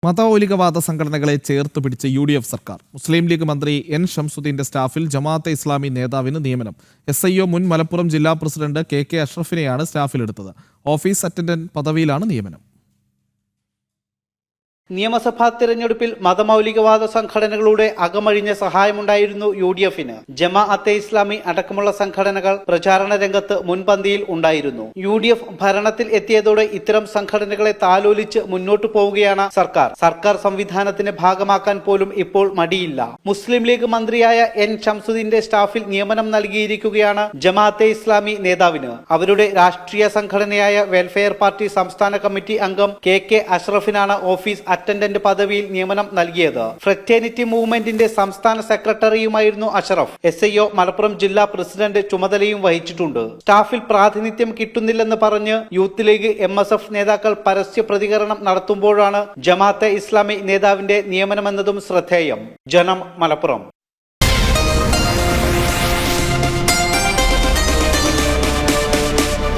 മതമൗലികവാദ സംഘടനകളെ ചേർത്ത് പിടിച്ച് UDF സർക്കാർ. മുസ്ലിം ലീഗ് മന്ത്രി N. ഷംസുദ്ദീന്റെ സ്റ്റാഫിൽ ജമാഅത്തെ ഇസ്ലാമി നേതാവിന് നിയമനം. SIO മുൻ മലപ്പുറം ജില്ലാ പ്രസിഡന്റ് KK അഷ്റഫിനെയാണ് സ്റ്റാഫിലെടുത്തത്. ഓഫീസ് അറ്റൻഡന്റ് പദവിയിലാണ് നിയമനം. നിയമസഭാ തിരഞ്ഞെടുപ്പിൽ മതമൗലികവാദ സംഘടനകളുടെ അകമഴിഞ്ഞ സഹായമുണ്ടായിരുന്നു UDF-ന്. ജമാഅത്തെ ഇസ്ലാമി അടക്കമുള്ള സംഘടനകൾ പ്രചാരണ രംഗത്ത് മുൻപന്തിയിൽ ഉണ്ടായിരുന്നു. UDF ഭരണത്തിൽ എത്തിയതോടെ ഇത്തരം സംഘടനകളെ താലോലിച്ച് മുന്നോട്ടു പോവുകയാണ് സർക്കാർ സംവിധാനത്തിന്റെ ഭാഗമാക്കാൻ പോലും ഇപ്പോൾ മടിയില്ല. മുസ്ലിം ലീഗ് മന്ത്രിയായ N. ഷംസുദ്ദീന്റെ സ്റ്റാഫിൽ നിയമനം നൽകിയിരിക്കുകയാണ് ജമാഅത്തെ ഇസ്ലാമി നേതാവിന്. അവരുടെ രാഷ്ട്രീയ സംഘടനയായ വെൽഫെയർ പാർട്ടി സംസ്ഥാന കമ്മിറ്റി അംഗം KK അഷ്റഫിനാണ് ഓഫീസ് അറ്റൻഡന്റ് പദവിയിൽ നിയമനം നൽകിയത്. ഫ്രറ്റേണിറ്റി മൂവ്മെന്റിന്റെ സംസ്ഥാന സെക്രട്ടറിയുമായിരുന്നു അഷ്റഫ്. SIO മലപ്പുറം ജില്ലാ പ്രസിഡന്റ് ചുമതലയും വഹിച്ചിട്ടുണ്ട്. സ്റ്റാഫിൽ പ്രാതിനിധ്യം കിട്ടുന്നില്ലെന്ന് പറഞ്ഞ് യൂത്ത് ലീഗ് MSF നേതാക്കൾ പരസ്യ പ്രതികരണം നടത്തുമ്പോഴാണ് ജമാഅത്തെ ഇസ്ലാമി നേതാവിന്റെ നിയമനമെന്നതും ശ്രദ്ധേയം. ജനം, മലപ്പുറം.